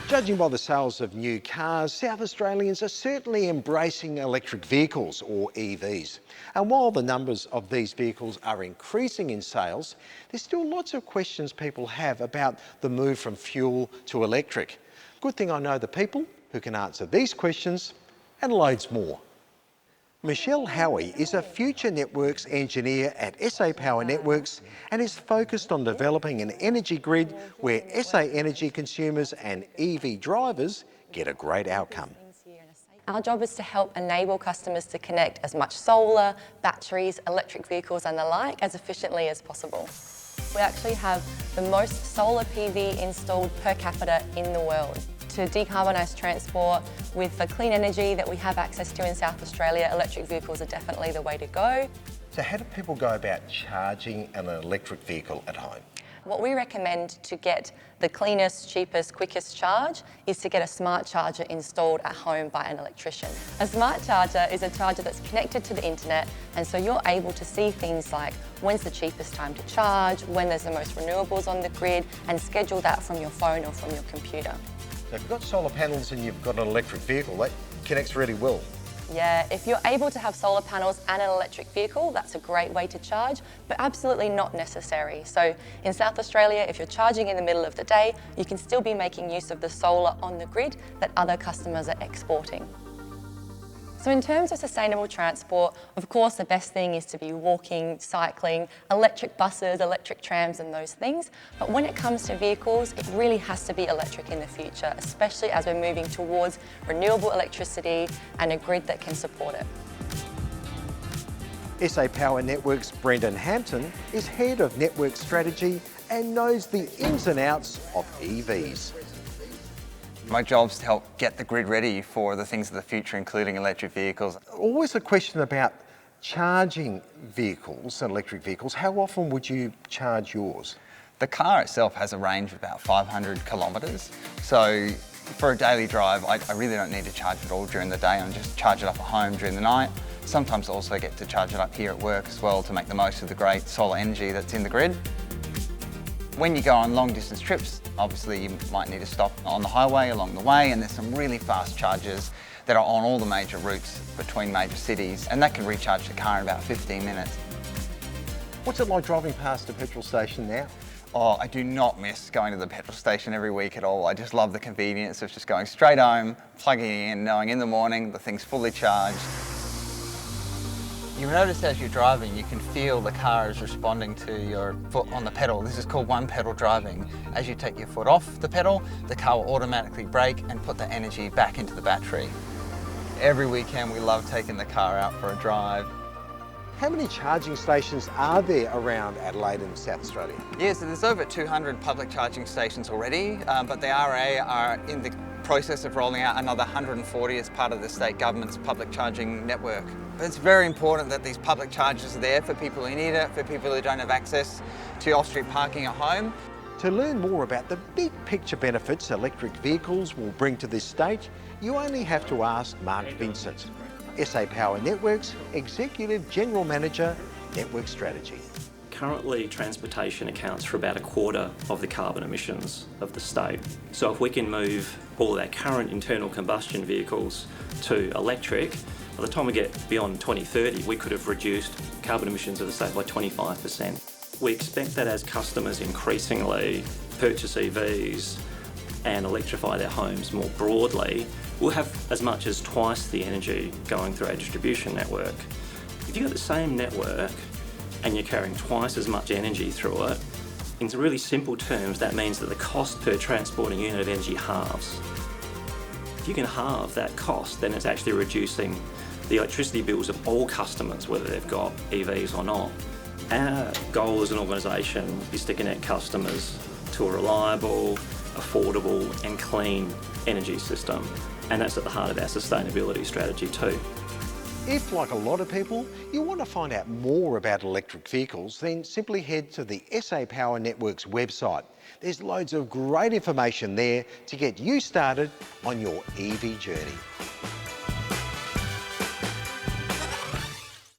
Judging by the sales of new cars, South Australians are certainly embracing electric vehicles, or EVs. And while the numbers of these vehicles are increasing in sales, there's still lots of questions people have about the move from fuel to electric. Good thing I know the people who can answer these questions and loads more. Michelle Howie is a Future Networks engineer at SA Power Networks and is focused on developing an energy grid where SA energy consumers and EV drivers get a great outcome. Our job is to help enable customers to connect as much solar, batteries, electric vehicles and the like as efficiently as possible. We actually have the most solar PV installed per capita in the world. To decarbonise transport with the clean energy that we have access to in South Australia, electric vehicles are definitely the way to go. So how do people go about charging an electric vehicle at home? What we recommend to get the cleanest, cheapest, quickest charge is to get a smart charger installed at home by an electrician. A smart charger is a charger that's connected to the internet, and so you're able to see things like when's the cheapest time to charge, when there's the most renewables on the grid, and schedule that from your phone or from your computer. So if you've got solar panels and you've got an electric vehicle, that connects really well. Yeah, if you're able to have solar panels and an electric vehicle, that's a great way to charge, but absolutely not necessary. So in South Australia, if you're charging in the middle of the day, you can still be making use of the solar on the grid that other customers are exporting. So in terms of sustainable transport, of course, the best thing is to be walking, cycling, electric buses, electric trams and those things. But when it comes to vehicles, it really has to be electric in the future, especially as we're moving towards renewable electricity and a grid that can support it. SA Power Networks' Brendan Hampton is Head of Network Strategy and knows the ins and outs of EVs. My job's to help get the grid ready for the things of the future, including electric vehicles. Always a question about charging vehicles, electric vehicles. How often would you charge yours? The car itself has a range of about 500 kilometres. So for a daily drive, I really don't need to charge it all during the day. I just charge it up at home during the night. Sometimes I also get to charge it up here at work as well to make the most of the great solar energy that's in the grid. When you go on long distance trips, obviously you might need to stop on the highway along the way, and there's some really fast chargers that are on all the major routes between major cities, and that can recharge the car in about 15 minutes. What's it like driving past a petrol station now? Oh, I do not miss going to the petrol station every week at all. I just love the convenience of just going straight home, plugging it in, knowing in the morning the thing's fully charged. You notice as you're driving, you can feel the car is responding to your foot on the pedal. This is called one pedal driving. As you take your foot off the pedal, the car will automatically brake and put the energy back into the battery. Every weekend we love taking the car out for a drive. How many charging stations are there around Adelaide and South Australia? Yeah, so there's over 200 public charging stations already, but the RA are in the process of rolling out another 140 as part of the state government's public charging network. It's very important that these public chargers are there for people who need it, for people who don't have access to off-street parking at home. To learn more about the big picture benefits electric vehicles will bring to this state, you only have to ask Mark Vincent, SA Power Networks Executive General Manager, Network Strategy. Currently, transportation accounts for about a quarter of the carbon emissions of the state. So if we can move all of our current internal combustion vehicles to electric, by the time we get beyond 2030, we could have reduced carbon emissions of the state by 25%. We expect that as customers increasingly purchase EVs and electrify their homes more broadly, we'll have as much as twice the energy going through our distribution network. If you've got the same network and you're carrying twice as much energy through it, in really simple terms, that means that the cost per transporting unit of energy halves. If you can halve that cost, then it's actually reducing the electricity bills of all customers, whether they've got EVs or not. Our goal as an organisation is to connect customers to a reliable, affordable and clean energy system, and that's at the heart of our sustainability strategy too. If, like a lot of people, you want to find out more about electric vehicles, then simply head to the SA Power Networks website. There's loads of great information there to get you started on your EV journey.